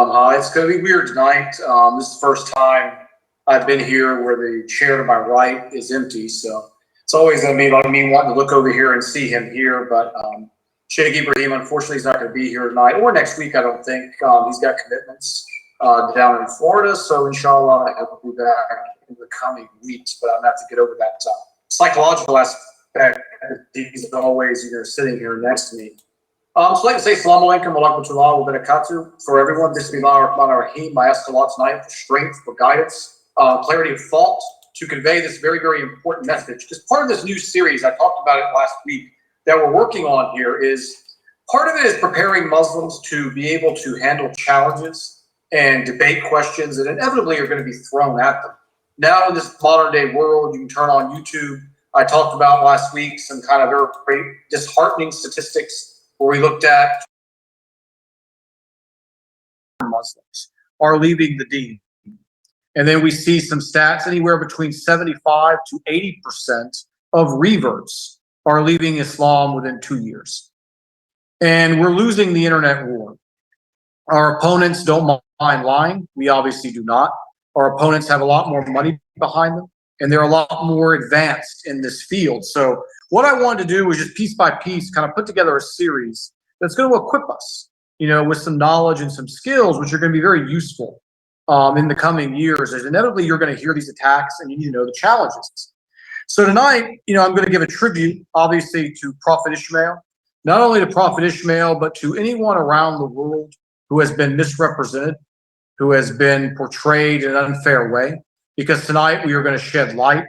Hi, it's going to be weird tonight. This is the first time I've been here where the chair to my right is empty, so it's always going to be like me wanting to look over here and see him here. But Sheikh Ibrahim, unfortunately, he's not going to be here tonight or next week, I don't think. He's got commitments down in Florida, so inshallah, he'll be back in the coming weeks. But I'm going to have to get over that psychological aspect. He's always sitting here next to me. So I'd like to say Assalamu alaikum wa rahmatullahi wa barakatuh for everyone. Bismillah ar-Rahman ar-Rahim. I ask Allah tonight for strength, for guidance, clarity of thought to convey this very, very important message. Because part of this new series, I talked about it last week, that we're working on here is, part of it is preparing Muslims to be able to handle challenges and debate questions that inevitably are going to be thrown at them. Now in this modern day world, you can turn on YouTube. I talked about last week some kind of very disheartening statistics where we looked at Muslims are leaving the deen. And then we see some stats, anywhere between 75 to 80% of reverts are leaving Islam within 2 years. And we're losing the internet war. Our opponents don't mind lying. We obviously do not. Our opponents have a lot more money behind them, and they're a lot more advanced in this field. So what I wanted to do was just piece by piece kind of put together a series that's going to equip us, with some knowledge and some skills, which are going to be very useful in the coming years. As inevitably you're going to hear these attacks and you need to know the challenges. So tonight, I'm going to give a tribute, obviously, to Prophet Ishmael, not only to Prophet Ishmael, but to anyone around the world who has been misrepresented, who has been portrayed in an unfair way, because tonight we are going to shed light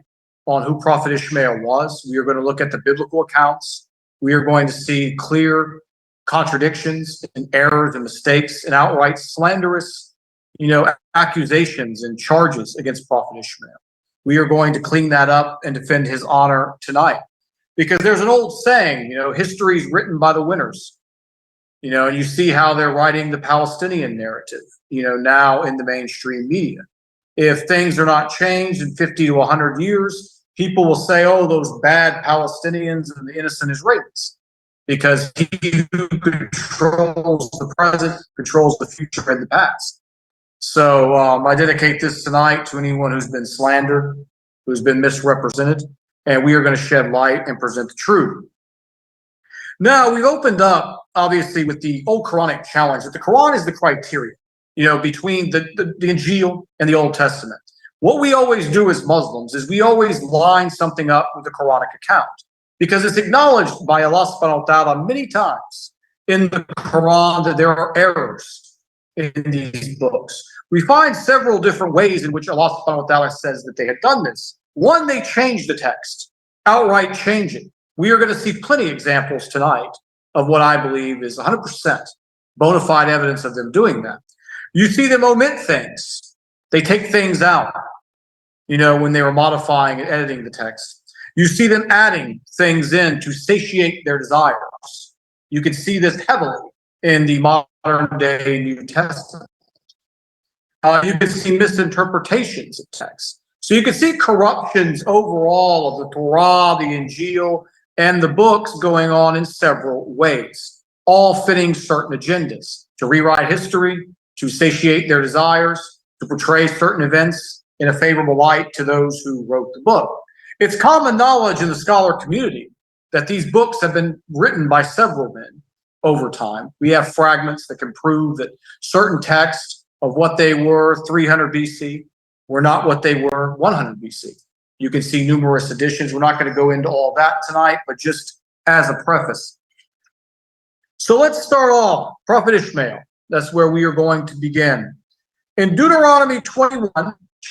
on who Prophet Ishmael was. We are going to look at the biblical accounts. We are going to see clear contradictions and errors and mistakes and outright slanderous, accusations and charges against Prophet Ishmael. We are going to clean that up and defend his honor tonight. Because there's an old saying, history is written by the winners. And you see how they're writing the Palestinian narrative, now in the mainstream media. If things are not changed in 50 to 100 years, people will say, oh, those bad Palestinians and the innocent Israelis. Because he who controls the present controls the future and the past. So I dedicate this tonight to anyone who's been slandered, who's been misrepresented, and we are going to shed light and present the truth. Now, we've opened up, obviously, with the old Quranic challenge, that the Quran is the criteria, between the Injil and the Old Testament. What we always do as Muslims is we always line something up with the Quranic account, because it's acknowledged by Allah subhanahu wa ta'ala many times in the Quran that there are errors in these books. We find several different ways in which Allah subhanahu wa ta'ala says that they had done this. One, they changed the text, outright changing. We are going to see plenty of examples tonight of what I believe is 100% bona fide evidence of them doing that. You see them omit things. They take things out, when they were modifying and editing the text. You see them adding things in to satiate their desires. You can see this heavily in the modern day New Testament. You can see misinterpretations of text. So you can see corruptions overall of the Torah, the Injil, and the books going on in several ways, all fitting certain agendas: to rewrite history, to satiate their desires, to portray certain events in a favorable light to those who wrote the book. It's common knowledge in the scholar community that these books have been written by several men over time. We have fragments that can prove that certain texts of what they were 300 BC were not what they were 100 BC. You can see numerous editions. We're not going to go into all that tonight, but just as a preface. So let's start off. Prophet Ishmael. That's where we are going to begin. In Deuteronomy 21,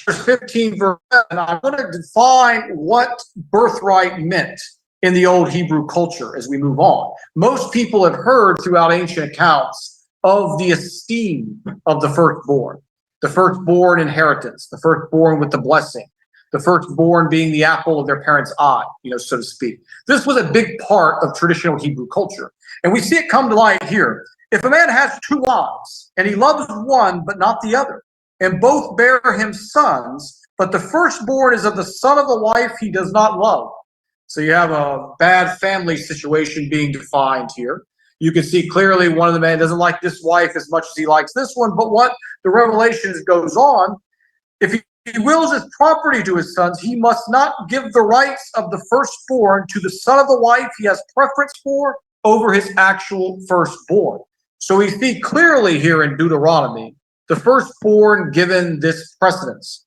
verse 15, verse 7, I want to define what birthright meant in the old Hebrew culture as we move on. Most people have heard throughout ancient accounts of the esteem of the firstborn inheritance, the firstborn with the blessing, the firstborn being the apple of their parents' eye, so to speak. This was a big part of traditional Hebrew culture. And we see it come to light here. If a man has two wives, and he loves one but not the other, and both bear him sons, but the firstborn is of the son of the wife he does not love. So you have a bad family situation being defined here. You can see clearly one of the men doesn't like this wife as much as he likes this one. But what the Revelations goes on, if he wills his property to his sons, he must not give the rights of the firstborn to the son of the wife he has preference for over his actual firstborn. So we see clearly here in Deuteronomy, the firstborn given this precedence,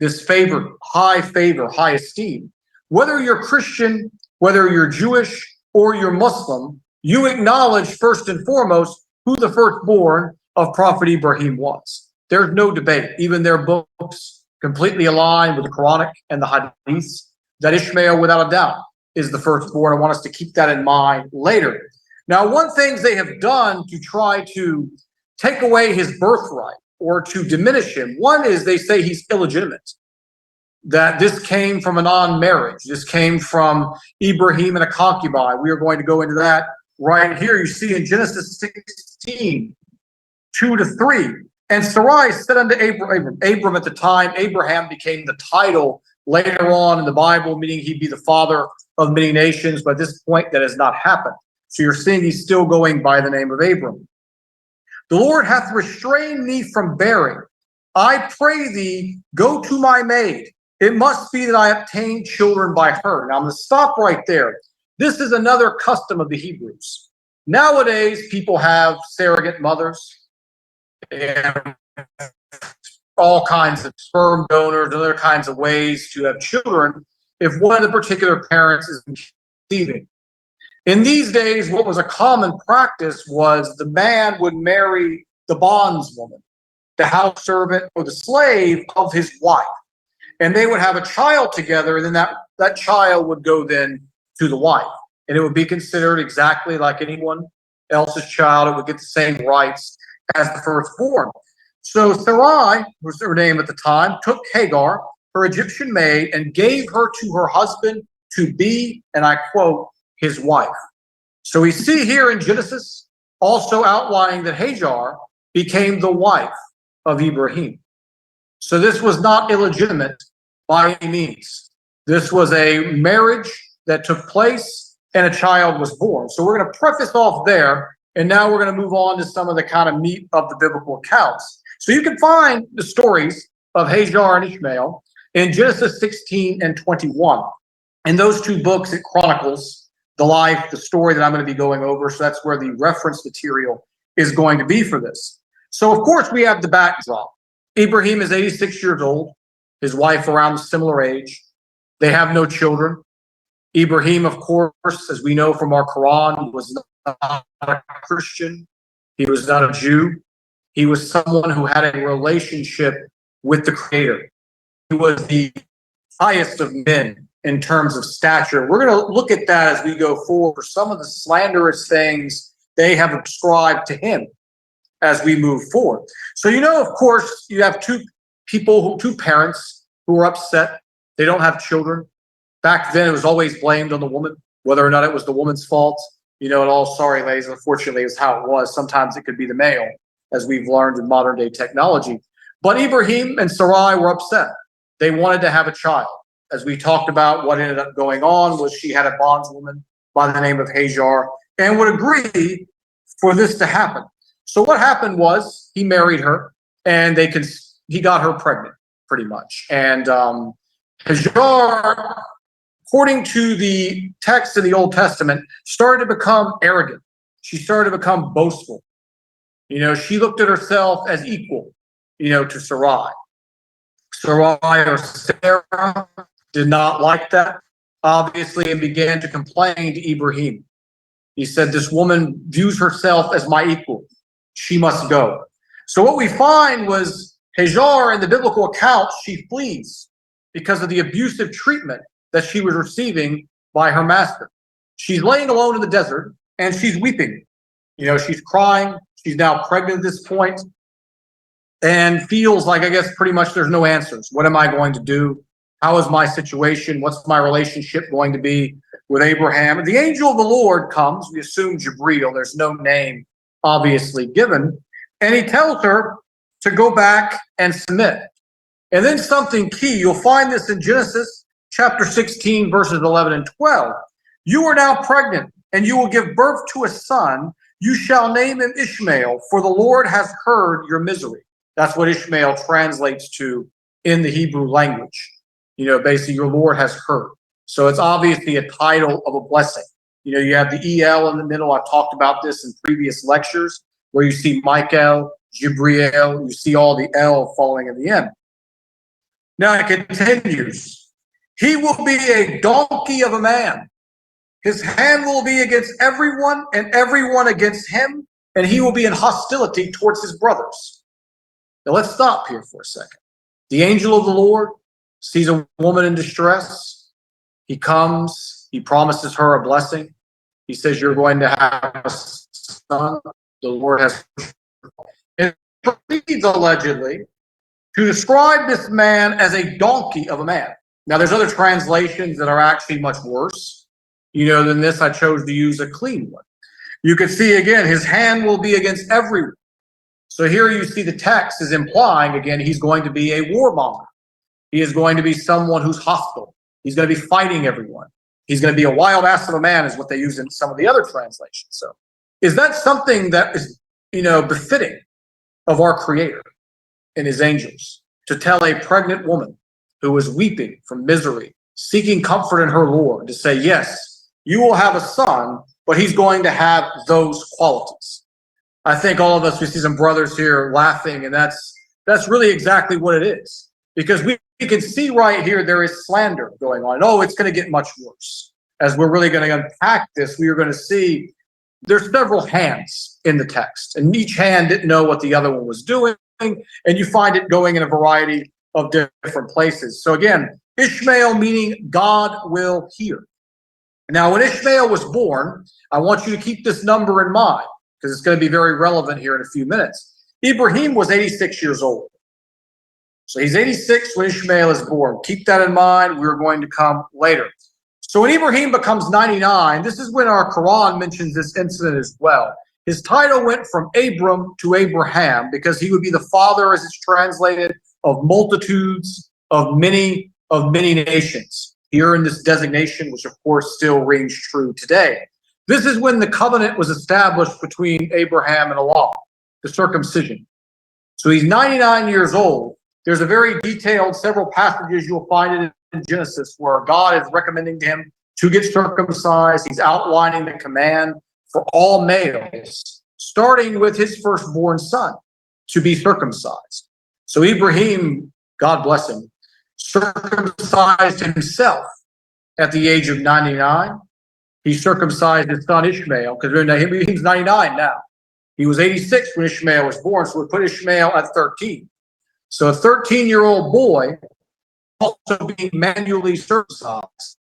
this favor, high esteem. Whether you're Christian, whether you're Jewish, or you're Muslim, you acknowledge first and foremost who the firstborn of Prophet Ibrahim was. There's no debate. Even their books completely align with the Quranic and the Hadiths, that Ishmael, without a doubt, is the firstborn. I want us to keep that in mind later. Now, one thing they have done to try to take away his birthright or to diminish him, one is they say he's illegitimate, that this came from a non-marriage. This came from Ibrahim and a concubine. We are going to go into that right here. You see in Genesis 16, 2-3. And Sarai said unto Abram at the time, Abraham became the title later on in the Bible, meaning he'd be the father of many nations. But at this point, that has not happened. So you're seeing he's still going by the name of Abram. The Lord hath restrained me from bearing. I pray thee, go to my maid. It must be that I obtain children by her. Now I'm going to stop right there. This is another custom of the Hebrews. Nowadays, people have surrogate mothers and all kinds of sperm donors and other kinds of ways to have children if one of the particular parents is conceiving. In these days, what was a common practice was the man would marry the bondswoman, the house servant, or the slave of his wife. And they would have a child together, and then that child would go then to the wife. And it would be considered exactly like anyone else's child. It would get the same rights as the firstborn. So Sarai, was her name at the time, took Hagar, her Egyptian maid, and gave her to her husband to be, and I quote, his wife. So we see here in Genesis also outlining that Hagar became the wife of Ibrahim. So this was not illegitimate by any means. This was a marriage that took place and a child was born. So we're going to preface off there, and now we're going to move on to some of the kind of meat of the biblical accounts. So you can find the stories of Hagar and Ishmael in Genesis 16 and 21. In those two books, it chronicles the life, the story that I'm going to be going over. So that's where the reference material is going to be for this. So, of course, we have the backdrop. Ibrahim is 86 years old, his wife around a similar age. They have no children. Ibrahim, of course, as we know from our Quran, was not a Christian. He was not a Jew. He was someone who had a relationship with the Creator. He was the highest of men in terms of stature. We're going to look at that as we go forward for some of the slanderous things they have ascribed to him as we move forward. So, of course, you have two parents who are upset. They don't have children. Back then, it was always blamed on the woman, whether or not it was the woman's fault. Sorry, ladies, unfortunately, is how it was. Sometimes it could be the male, as we've learned in modern day technology. But Ibrahim and Sarai were upset. They wanted to have a child. As we talked about, what ended up going on was she had a bondswoman by the name of Hagar and would agree for this to happen. So what happened was he married her, and he got her pregnant, pretty much. And Hagar, according to the text in the Old Testament, started to become arrogant. She started to become boastful. She looked at herself as equal, to Sarai. Sarai or Sarah did not like that, obviously, and began to complain to Ibrahim. He said, this woman views herself as my equal. She must go. So what we find was Hagar, in the biblical accounts, she flees because of the abusive treatment that she was receiving by her master. She's laying alone in the desert, and she's weeping. She's crying. She's now pregnant at this point and feels like, I guess, pretty much there's no answers. What am I going to do? How is my situation? What's my relationship going to be with Abraham? And the angel of the Lord comes. We assume Jibreel. There's no name obviously given. And he tells her to go back and submit. And then something key. You'll find this in Genesis chapter 16, verses 11 and 12. You are now pregnant, and you will give birth to a son. You shall name him Ishmael, for the Lord has heard your misery. That's what Ishmael translates to in the Hebrew language. Basically, your Lord has heard. So it's obviously a title of a blessing. You have the EL in the middle. I've talked about this in previous lectures, where you see Michael, Jibriel, you see all the L following in the end. Now it continues. He will be a donkey of a man. His hand will be against everyone and everyone against him, and he will be in hostility towards his brothers. Now let's stop here for a second. The angel of the Lord sees a woman in distress. He comes, he promises her a blessing. He says, you're going to have a son. The Lord has. It proceeds allegedly to describe this man as a donkey of a man. Now, there's other translations that are actually much worse, than this. I chose to use a clean one. You can see again, his hand will be against everyone. So here you see the text is implying, again, he's going to be a warmonger. He is going to be someone who's hostile. He's going to be fighting everyone. He's going to be a wild ass of a man, is what they use in some of the other translations. So is that something that is, befitting of our Creator and his angels, to tell a pregnant woman who is weeping from misery, seeking comfort in her Lord, to say, yes, you will have a son, but he's going to have those qualities? I think all of us, we see some brothers here laughing, and that's really exactly what it is. Because we can see right here, there is slander going on. Oh, it's going to get much worse. As we're really going to unpack this, we are going to see there's several hands in the text, and each hand didn't know what the other one was doing, and you find it going in a variety of different places. So again, Ishmael meaning God will hear. Now, when Ishmael was born, I want you to keep this number in mind, because it's going to be very relevant here in a few minutes. Ibrahim was 86 years old. So he's 86 when Ishmael is born. Keep that in mind. We're going to come later. So when Ibrahim becomes 99, this is when our Quran mentions this incident as well. His title went from Abram to Abraham, because he would be the father, as it's translated, of multitudes, of many nations. Here in this designation, which of course still rings true today. This is when the covenant was established between Abraham and Allah, the circumcision. So he's 99 years old. There's a very detailed, several passages you'll find it in Genesis where God is recommending to him to get circumcised. He's outlining the command for all males, starting with his firstborn son, to be circumcised. So Ibrahim, God bless him, circumcised himself at the age of 99. He circumcised his son Ishmael, because he's 99 now. He was 86 when Ishmael was born, so we put Ishmael at 13. So a 13-year-old boy also being manually circumcised,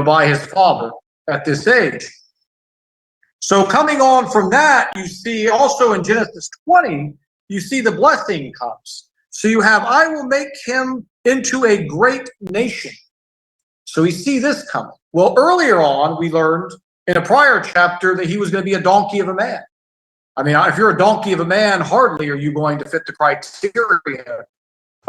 by his father at this age. So coming on from that, you see also in Genesis 20, you see the blessing comes. So you have, I will make him into a great nation. So we see this coming. Well, earlier on, we learned in a prior chapter that he was going to be a donkey of a man. I mean, if you're a donkey of a man, hardly are you going to fit the criteria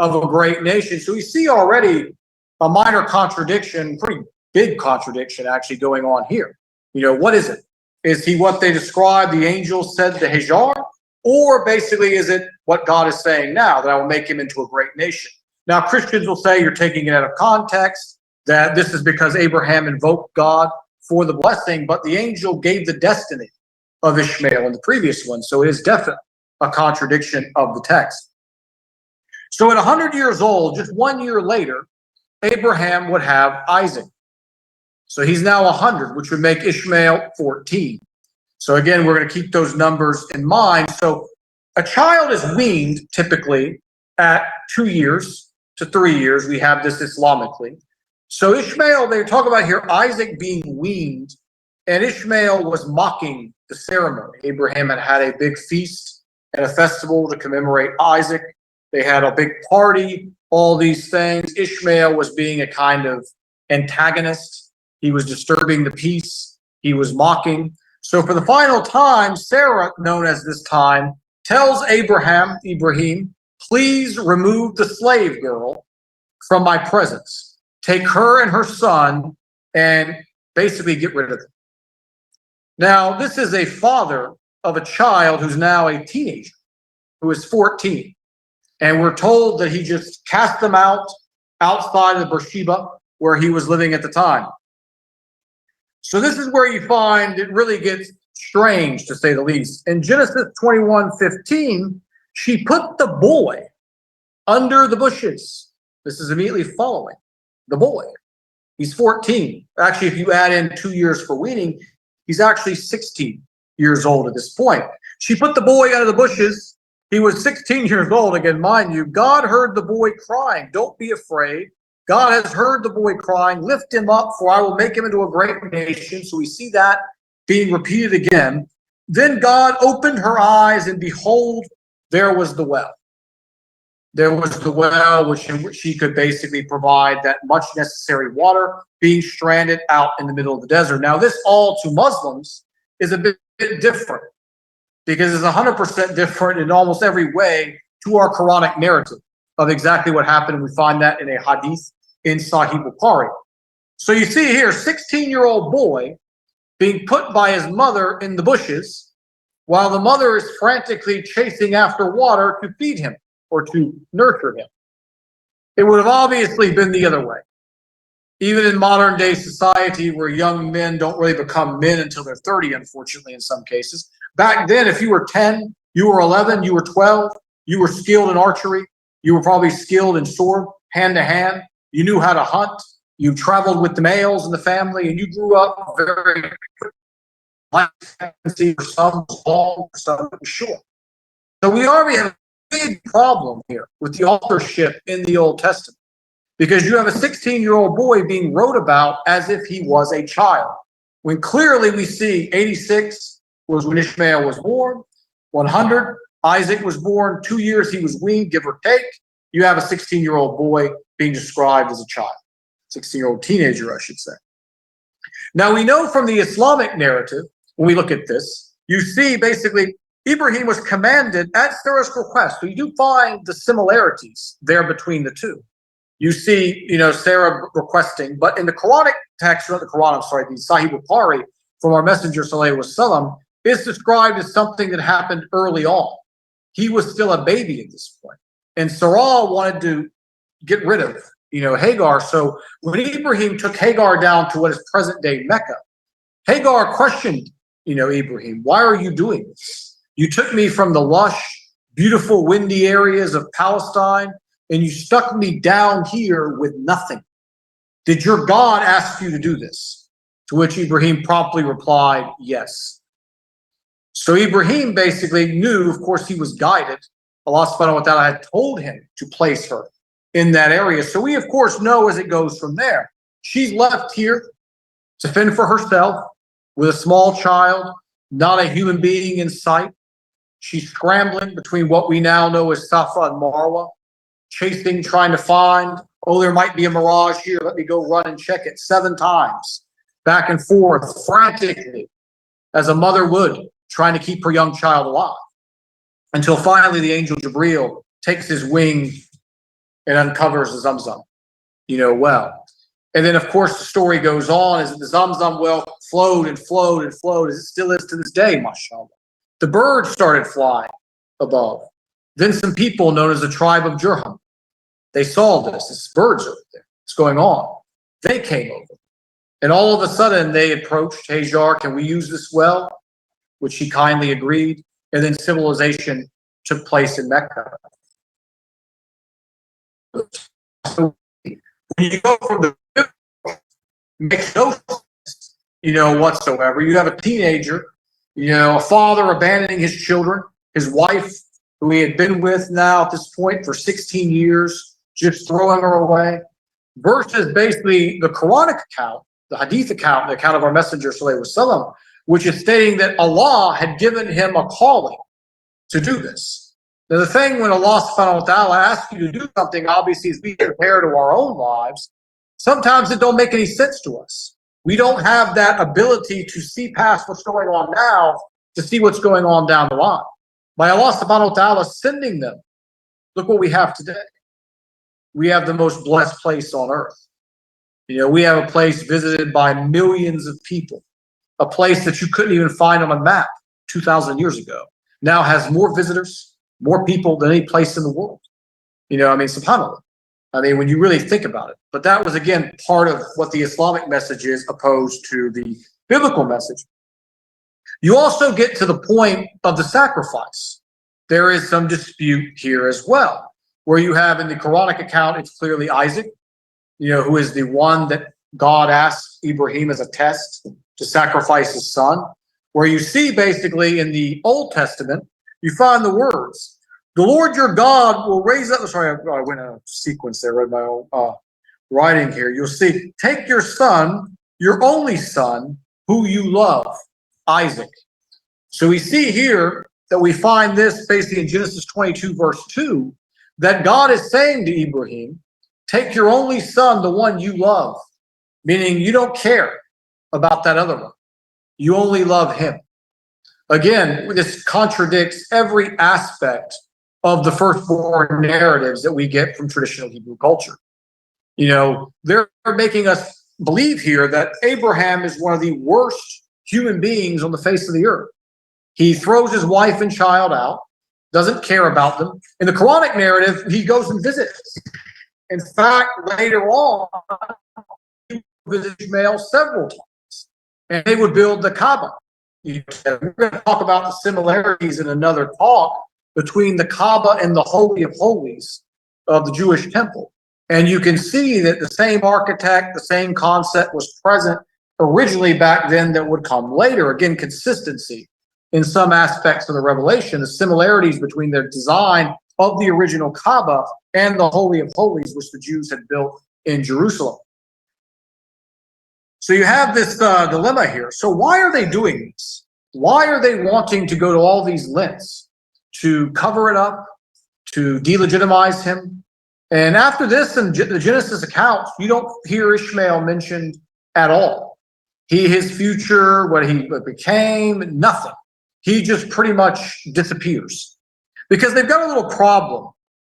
of a great nation. So we see already a minor contradiction, pretty big contradiction actually going on here. What is it? Is he what they describe, the angel said to Hajar? Or basically, is it what God is saying now, that I will make him into a great nation? Now, Christians will say you're taking it out of context, that this is because Abraham invoked God for the blessing, but the angel gave the destiny of Ishmael in the previous one. So it is definitely a contradiction of the text. So at 100 years old, just 1 year later, Abraham would have Isaac. So he's now 100, which would make Ishmael 14. So again, we're going to keep those numbers in mind. So a child is weaned typically at 2 years to 3 years. We have this Islamically. So Ishmael, they talk about here Isaac being weaned, and Ishmael was mocking the ceremony. Abraham had a big feast and a festival to commemorate Isaac. They had a big party, all these things. Ishmael was being a kind of antagonist. He was disturbing the peace. He was mocking. So for the final time, Sarah, known as this time, tells Ibrahim, please remove the slave girl from my presence. Take her and her son and basically get rid of them. Now, this is a father of a child who's now a teenager, who is 14. And we're told that he just cast them out outside of Beersheba, where he was living at the time. So this is where you find it really gets strange, to say the least. In Genesis 21:15, she put the boy under the bushes. This is immediately following the boy. He's 14. Actually, if you add in 2 years for weaning, he's actually 16 years old at this point. She put the boy under the bushes. He was 16 years old. Again, mind you, God heard the boy crying. Don't be afraid. God has heard the boy crying. Lift him up, for I will make him into a great nation. So we see that being repeated again. Then God opened her eyes, and behold, there was the well. There was the well in which she could basically provide that much necessary water, being stranded out in the middle of the desert. Now, this all to Muslims is a bit different, because it's 100% different in almost every way to our Quranic narrative of exactly what happened. And we find that in a hadith in Sahih Bukhari. So you see here, 16-year-old boy being put by his mother in the bushes, while the mother is frantically chasing after water to feed him or to nurture him. It would have obviously been the other way. Even in modern day society, where young men don't really become men until they're 30, unfortunately, in some cases. Back then, if you were 10, you were 11, you were 12, you were skilled in archery, you were probably skilled in sword, hand to hand, you knew how to hunt, you traveled with the males in the family, and you grew up very quickly. Life expectancy for some was long, for some was short. So we already have a big problem here with the authorship in the Old Testament, because you have a 16-year-old boy being wrote about as if he was a child, when clearly we see 86 was when Ishmael was born, 100, Isaac was born, 2 years he was weaned, give or take. You have a 16-year-old boy being described as a child, 16-year-old teenager, I should say. Now, we know from the Islamic narrative, when we look at this, you see basically Ibrahim was commanded at Sarah's request. So you do find the similarities there between the two. You see, Sarah requesting, but in the Quranic text, not the Quran, I'm sorry, the Sahih Bukhari from our Messenger Sallallahu Alaihi Wasallam is described as something that happened early on. He was still a baby at this point. And Sarah wanted to get rid of, Hagar. So when Ibrahim took Hagar down to what is present day Mecca, Hagar questioned, Ibrahim, why are you doing this? You took me from the lush, beautiful, windy areas of Palestine, and you stuck me down here with nothing. Did your God ask you to do this? To which Ibrahim promptly replied, yes. So Ibrahim basically knew, of course, he was guided. Allah subhanahu wa ta'ala had told him to place her in that area. So we, of course, know as it goes from there. She's left here to fend for herself with a small child, not a human being in sight. She's scrambling between what we now know as Safa and Marwa, chasing, trying to find, there might be a mirage here, let me go run and check it 7 times, back and forth, frantically, as a mother would, trying to keep her young child alive, until finally the angel Jibreel takes his wing and uncovers the Zamzam, well. And then, of course, the story goes on as the Zamzam well flowed and flowed and flowed, as it still is to this day, mashallah. The birds started flying above. Then some people known as the tribe of Jurham, they saw this birds over there, what's going on. They came over. And all of a sudden, they approached Hajar, can we use this well? Which she kindly agreed. And then civilization took place in Mecca. So when you go from the makes no sense, whatsoever. You have a teenager, a father abandoning his children, his wife, who he had been with now at this point for 16 years, just throwing her away, versus basically the Quranic account, the Hadith account, the account of our Messenger Sallallahu Alaihi Wasallam, which is stating that Allah had given him a calling to do this. Now, the thing when Allah subhanahu wa ta'ala asks you to do something, obviously, as we compare to our own lives, sometimes it don't make any sense to us. We don't have that ability to see past what's going on now to see what's going on down the line. By Allah subhanahu wa ta'ala sending them, look what we have today. We have the most blessed place on earth. We have a place visited by millions of people, a place that you couldn't even find on a map 2,000 years ago, now has more visitors, more people than any place in the world. You know, I mean, subhanAllah. I mean, when you really think about it. But that was, again, part of what the Islamic message is opposed to the biblical message. You also get to the point of the sacrifice. There is some dispute here as well, where you have in the Quranic account, it's clearly Isaac, you know, who is the one that God asked Ibrahim as a test to sacrifice his son. Where you see basically in the Old Testament, you find the words, the Lord your God will raise up, sorry, I went a sequence there, read my own writing here. You'll see, take your son, your only son, who you love, Isaac. So we see here that we find this basically in Genesis 22, verse 2, that God is saying to Ibrahim, take your only son, the one you love, meaning you don't care about that other one. You only love him. Again, this contradicts every aspect of the firstborn narratives that we get from traditional Hebrew culture. You know, they're making us believe here that Abraham is one of the worst human beings on the face of the earth. He throws his wife and child out, doesn't care about them. In the Quranic narrative, he goes and visits. In fact, later on, he visited Ishmael several times. And they would build the Kaaba. We're going to talk about the similarities in another talk between the Kaaba and the Holy of Holies of the Jewish temple. And you can see that the same architect, the same concept was present originally back then that would come later. Again, consistency in some aspects of the Revelation, the similarities between the design of the original Kaaba and the Holy of Holies, which the Jews had built in Jerusalem. So you have this dilemma here. So why are they doing this? Why are they wanting to go to all these lengths to cover it up, to delegitimize him? And after this, in the Genesis account, you don't hear Ishmael mentioned at all. His future, what he became, nothing. He just pretty much disappears. Because they've got a little problem,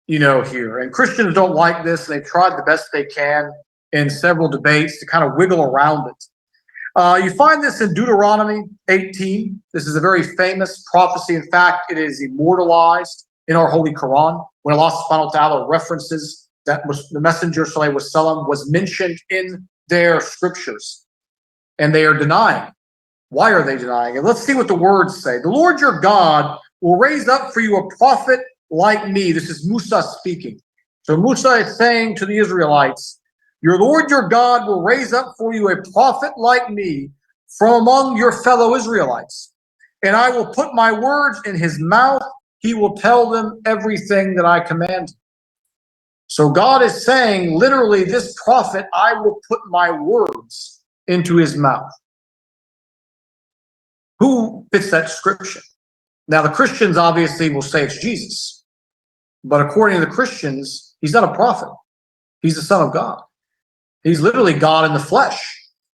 you know, here. And Christians don't like this. They've tried the best they can in several debates to kind of wiggle around it. You find this in Deuteronomy 18. This is a very famous prophecy. In fact, it is immortalized in our Holy Quran when Allah subhanahu wa ta'ala references that the Messenger sallallahu alaihi wasallam was mentioned in their scriptures. And they are denying. Why are they denying it? Let's see what the words say. The Lord your God will raise up for you a prophet like me. This is Musa speaking. So Musa is saying to the Israelites, your Lord your God will raise up for you a prophet like me from among your fellow Israelites. And I will put my words in his mouth. He will tell them everything that I command. So God is saying, literally, this prophet, I will put my words into his mouth. Who fits that description? Now, the Christians obviously will say it's Jesus. But according to the Christians, he's not a prophet. He's the Son of God. He's literally God in the flesh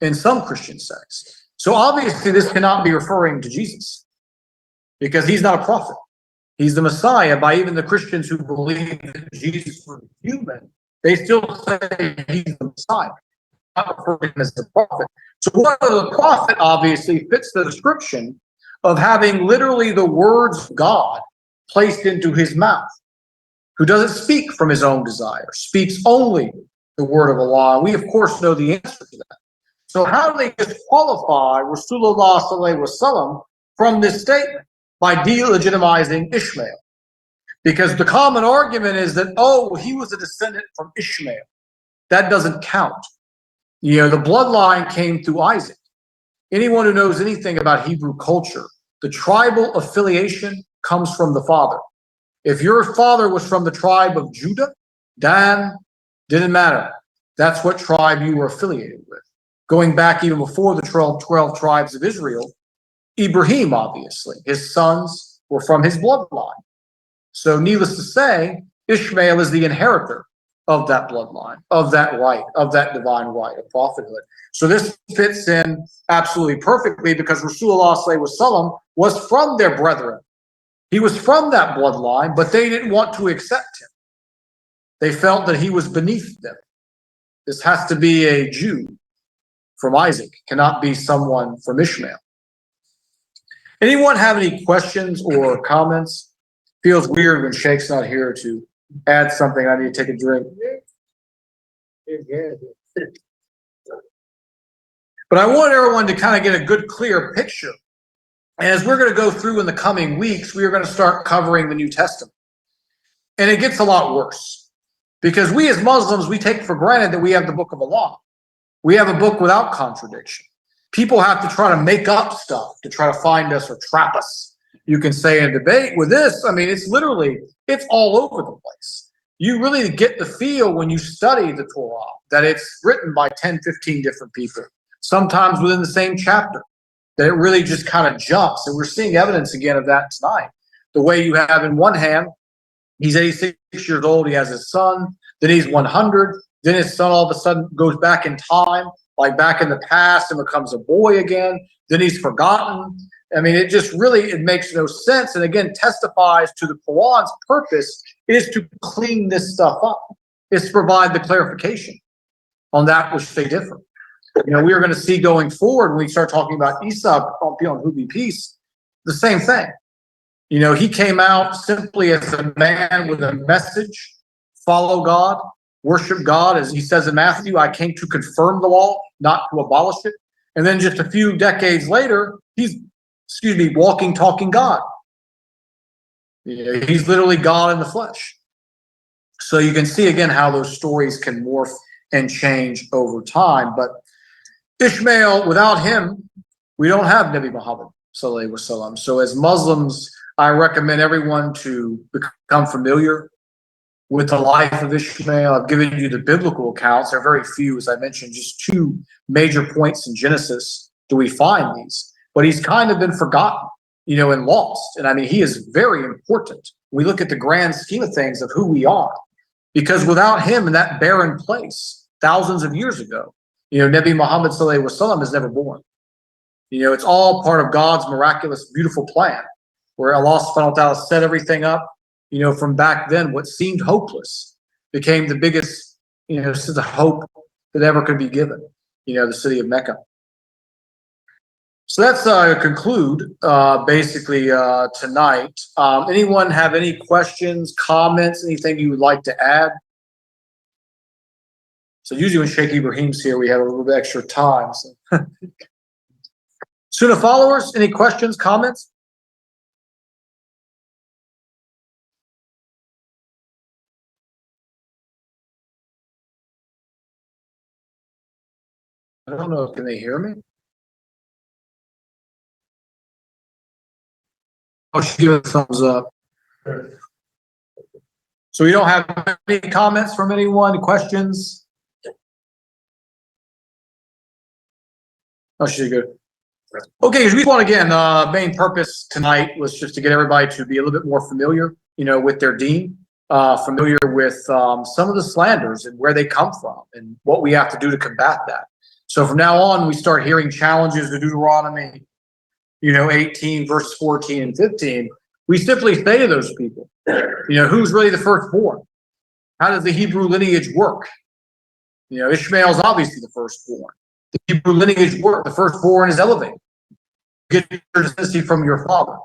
in some Christian sects. So obviously this cannot be referring to Jesus because he's not a prophet. He's the Messiah. By even the Christians who believe that Jesus was human, they still say he's the Messiah, not referring to him as the prophet. So the prophet obviously fits the description of having literally the words of God placed into his mouth, who doesn't speak from his own desire, speaks only the word of Allah. We, of course, know the answer to that. So how do they disqualify Rasulullah sallallahu alaihi wasallam from this statement? By delegitimizing Ishmael. Because the common argument is that, oh, he was a descendant from Ishmael. That doesn't count. You know, the bloodline came through Isaac. Anyone who knows anything about Hebrew culture, the tribal affiliation comes from the father. If your father was from the tribe of Judah, Dan, didn't matter. That's what tribe you were affiliated with. Going back even before the 12 tribes of Israel, Ibrahim, obviously, his sons were from his bloodline. So needless to say, Ishmael is the inheritor of that bloodline, of that right, of that divine right of prophethood. So this fits in absolutely perfectly because Rasulullah sallallahu alaihi wasallam was from their brethren. He was from that bloodline, but they didn't want to accept him. They felt that he was beneath them. This has to be a Jew from Isaac, cannot be someone from Ishmael. Anyone have any questions or comments? Feels weird when Shake's not here to add something. I need to take a drink. But I want everyone to kind of get a good, clear picture. And as we're going to go through in the coming weeks, we are going to start covering the New Testament. And it gets a lot worse. Because we as Muslims, we take for granted that we have the Book of Allah. We have a book without contradiction. People have to try to make up stuff to try to find us or trap us. You can say in a debate with this, I mean, it's literally, it's all over the place. You really get the feel when you study the Torah that it's written by 10, 15 different people, sometimes within the same chapter, that it really just kind of jumps. And we're seeing evidence again of that tonight. The way you have in one hand, he's 86 years old, he has his son, then he's 100, then his son all of a sudden goes back in time, like back in the past, and becomes a boy again, then he's forgotten. I mean, it just really, it makes no sense. And again, testifies to the Quran's purpose is to clean this stuff up. It's to provide the clarification on that which they differ. You know, we are going to see going forward when we start talking about Isa, on who be peace, the same thing. You know, he came out simply as a man with a message, follow God, worship God. As he says in Matthew, I came to confirm the law, not to abolish it. And then just a few decades later, he's, walking, talking God. You know, he's literally God in the flesh. So you can see again how those stories can morph and change over time. But Ishmael, without him, we don't have Nabi Muhammad sallallahu alaihi wasallam. So as Muslims, I recommend everyone to become familiar with the life of Ishmael. I've given you the biblical accounts. There are very few, as I mentioned, just 2 major points in Genesis do we find these. But he's kind of been forgotten, you know, and lost. And I mean, he is very important. We look at the grand scheme of things of who we are. Because without him in that barren place, thousands of years ago, you know, Nabi Muhammad sallallahu alaihi wasallam is never born. You know, it's all part of God's miraculous, beautiful plan, where Allah subhanahu wa ta'ala set everything up. You know, from back then, what seemed hopeless became the biggest, you know, sense of hope that ever could be given, you know, the city of Mecca. So that's conclude basically tonight. Anyone have any questions, comments, anything you would like to add? So usually when Sheikh Ibrahim's here, we have a little bit extra time. So. Sunnah followers, any questions, comments? I don't know. Can they hear me? Oh, she give a thumbs up. So we don't have any comments from anyone, questions? Oh, she's good. Okay, as we want again, main purpose tonight was just to get everybody to be a little bit more familiar, you know, with their deen, familiar with some of the slanders and where they come from and what we have to do to combat that. So from now on, we start hearing challenges to Deuteronomy, you know, 18 verses 14 and 15. We simply say to those people, you know, who's really the firstborn? How does the Hebrew lineage work? You know, Ishmael is obviously the firstborn. The Hebrew lineage work. The firstborn is elevated. You get your descendancy from your father.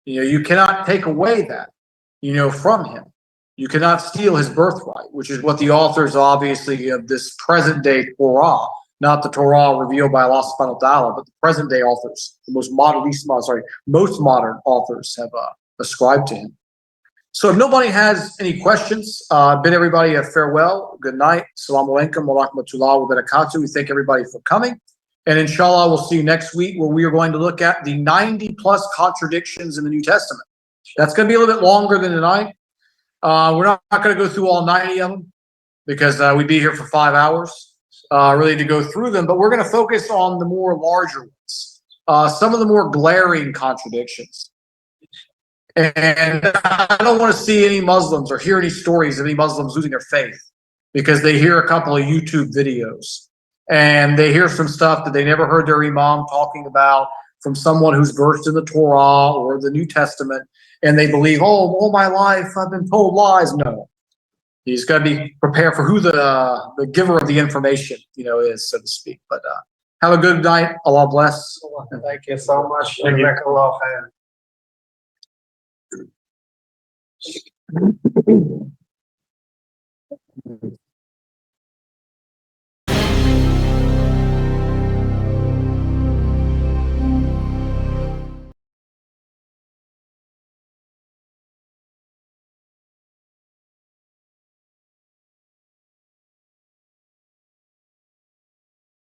You know, you cannot take away that, you know, from him. You cannot steal his birthright, which is what the authors, obviously, of this present day Torah, not the Torah revealed by Allah subhanahu wa ta'ala, but the present day authors, the most modern authors have ascribed to him. So if nobody has any questions, bid everybody a farewell. Good night. Assalamu alaikum wa rahmatullahi wa barakatuh. We thank everybody for coming. And inshallah, we'll see you next week where we are going to look at the 90 plus contradictions in the New Testament. That's going to be a little bit longer than tonight. We're not going to go through all 90 of them because we'd be here for 5 hours really to go through them. But we're going to focus on the more larger ones, some of the more glaring contradictions. And I don't want to see any Muslims or hear any stories of any Muslims losing their faith because they hear a couple of YouTube videos and they hear some stuff that they never heard their imam talking about from someone who's versed in the Torah or the New Testament, and they believe, oh, all my life I've been told lies. No, you just got to be prepared for who the giver of the information, you know, is, so to speak. But Have a good night. Allah bless. Thank you so much. Jazakallah khair.